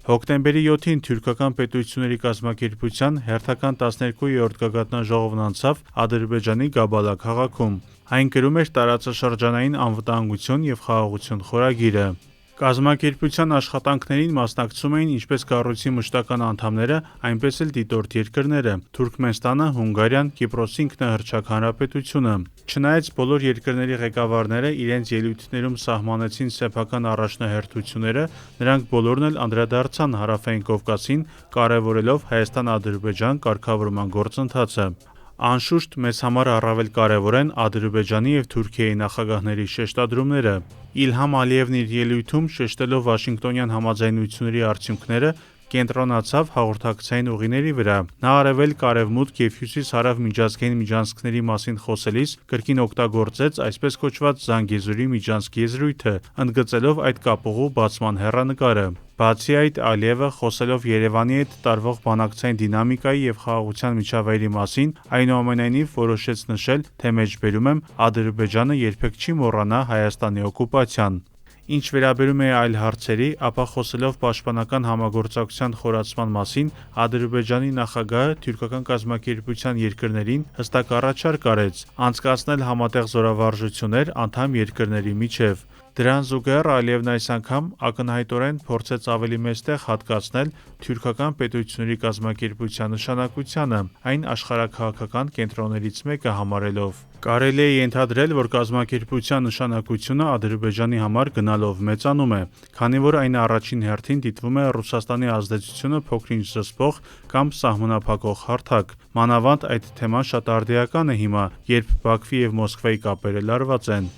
Հոկտեմբերի 7-ին թուրքական պետությունների կազմակերպության հերթական 12-րդ գագաթնաժողովն անցավ Ադրբեջանի Գաբալա քաղաքում։ Այն կրում էր տարածաշրջանային անվտանգություն և խաղաղություն խորագիրը։ Կազմակերպության աշխատանքներին մասնակցում էին ինչպես կառույցի մշտական անդամները, այնպես էլ դիտորդ երկրները՝ Թուրքմենստանը, Հունգարիան, Կիպրոսի ինքնահռչակ հանրապետությունը։ Չնայած բոլոր երկրների ղեկավարները իրենց ելույթներում սահմանեցին սեփական առաջնահերթությունները, նրանք բոլորն էլ անդրադարձան Հարավային Կովկասին, կարևորելով Հայաստան-Ադրբեջան կարգավորման գործընթացը։ Անշուշտ, մեզ համար առավել կարևոր են Ադրբեջանի և Թուրքիայի նախագահների շեշտադրումները։ Իլհամ Ալիևն իր ելույթում, շեշտելով Վաշինգտոնյան համաձայնությունների արդյունքները, կենտրոնացավ հաղորդակցային ուղիների վրա։ Նա արևելք-արևմուտք և հյուսիս-հարավ միջազգային միջանցքների մասին խոսելիս կրկին օգտագործեց այսպես կոչված Զանգեզուրի միջանցք եզրույթը, ընդգծելով այդ կապուղու բացման հեռանկարը։ Բացի այդ, Ալիևը, խոսելով Երևանի հետ տարվող բանակցային դինամիկայի և խաղաղության միջավայրի մասին, այնուամենայնիվ որոշեց նշել, թե մեջբերում եմ, Ադրբեջանը երբեք չի մոռանա Հայաստանի օկուպացիան։ Ինչ վերաբերում է այլ հարցերի, ապա խոսելով պաշտպանական համագործակցության խորացման մասին, Ադրբեջանի նախագահը թուրքական կազմակերպության երկրներին հստակ առաջարկ արեց անցկացնել համատեղ զորավարժություններ անդամ երկրների միջև։ Դրան զուգահեռ Ալիևն այս անգամ ակնհայտորեն փորձեց ավելի մեծ տեղ հատկացնել թուրքական պետությունների կազմակերպության նշանակությանը, այն աշխարհաքաղաքական կենտրոններից մեկը համարելով։ Կարելի է ենթադրել, որ կազմակերպության նշանակությունը Ադրբեջանի համար գնալով մեծանում է, քանի որ այն առաջին հերթին դիտվում է Ռուսաստանի ազդեցությունը փոքր-ինչ զսպող կամ սահմանափակող հարթակ։ Մանավանդ այդ թեման շատ արդիական է հիմա, երբ Բաքվի և Մոսկվայի կապերը լարված են։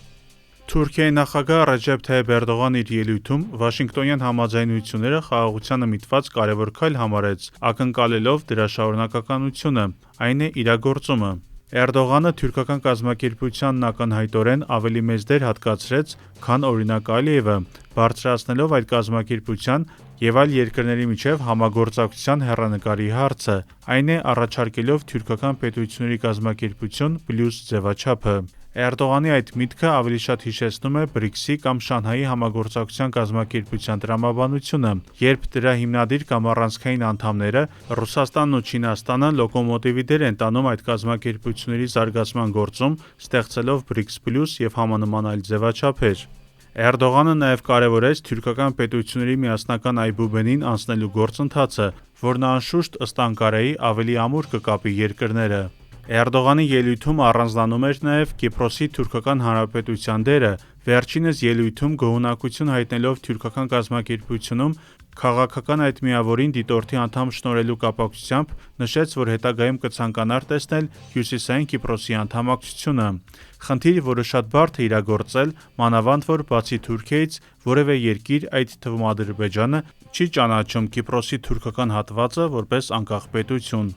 Թուրքիայի նախագահ Ռեջեփ Թայիփ Էրդողանն իր ելույթում Վաշինգտոնյան համաձայնությունները խաղաղությանը միտված կարևոր քայլ համարեց, ակնկալելով դրա շարունակականությունը, այն է իրագործումը։ Էրդողանը թուրքական կազմակերպությանն ակնհայտորեն ավելի մեծ դեր հատկացրեց, քան օրինակ Ալիևը, բարձրացնելով այդ կազմակերպության և այլ երկրների միջև համագործակցության հեռանկարի հարցը, այն է առաջարկելով թուրքական պետությունների կազմակերպություն պլյուս ձևաչափը։ Էրդողանի այդ միտքը ավելի շատ հիշեցնում է BRICS-ի կամ Շանհայի համագործակցության կազմակերպության տրամաբանությունը, երբ դրա հիմնադիր կամ առանցքային անդամները Ռուսաստանն ու Չինաստանը լոկոմոտիվի դեր են տանում այդ կազմակերպությունների զարգացման գործում, ստեղծելով BRICS+ և համանման այլ ձևաչափեր։ Էրդողանը նաև կարևորեց թուրքական պետությունների միասնական այբուբենին անցնելու գործընթացը, որն անշուշտ ըստ Անկարայի ավելի ամուր կկապի երկրները։ Էրդողանի ելույթում առանձնանում էր նաև Կիպրոսի թուրքական հանրապետության դերը։ Վերջինս ելույթում գոհունակություն հայտնելով թուրքական կազմակերպությունում քաղաքական այդ միավորին դիտորդի անդամ շնորհելու կապակցությամբ նշեց, որ հետագայում կցանկանար տեսնել Հյուսիսային Կիպրոսի անդամակցությունը։ Խնդիր, որը շատ բարդ է իրագործել, մանավանդ որ բացի Թուրքիայից որևէ երկիր, այդ թվում Ադրբեջանը, չի ճանաչում Կիպրոսի թուրքական հատվածը որպես անկախ պետություն։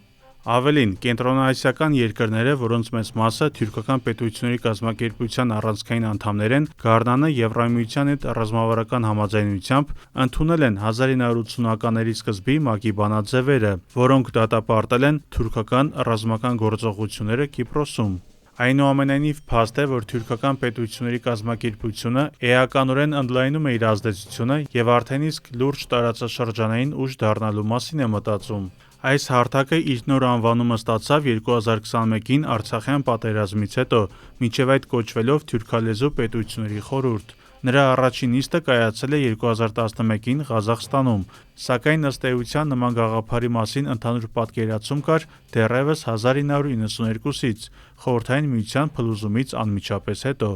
Ավելին, կենտրոնաասիական երկրները, որոնց մեծ մասը թուրքական պետությունների կազմակերպության առանցքային անդամներ են, գարնանը Եվրամիության հետ ռազմավարական համաձայնությամբ ընդունել են 1980-ականների սկզբի ՄԱԿ-ի բանաձևերը, որոնք դատապարտել են թուրքական ռազմական գործողությունները Կիպրոսում։ Այնուամենայնիվ, փաստ է, որ թուրքական պետությունների կազմակերպությունը էականորեն ընդլայնում է իր ազդեցությունը և արդեն իսկ լուրջ տարածաշրջանային ուժ դառնալու մասին է մտածում։ Այս հարթակը իր նոր անվանումը ստացավ 2021-ին Արցախյան պատերազմից հետո, մինչև այդ կոչվելով Թուրքալեզու պետությունների խորհուրդ։ Նրա առաջին նիստը կայացել է 2011-ին Ղազախստանում, սակայն ըստ էության նման գաղափարի մասին ընդհանուր պատկերացում կար դեռևս 1992-ից՝ Խորհրդային Միության փլուզումից անմիջապես հետո։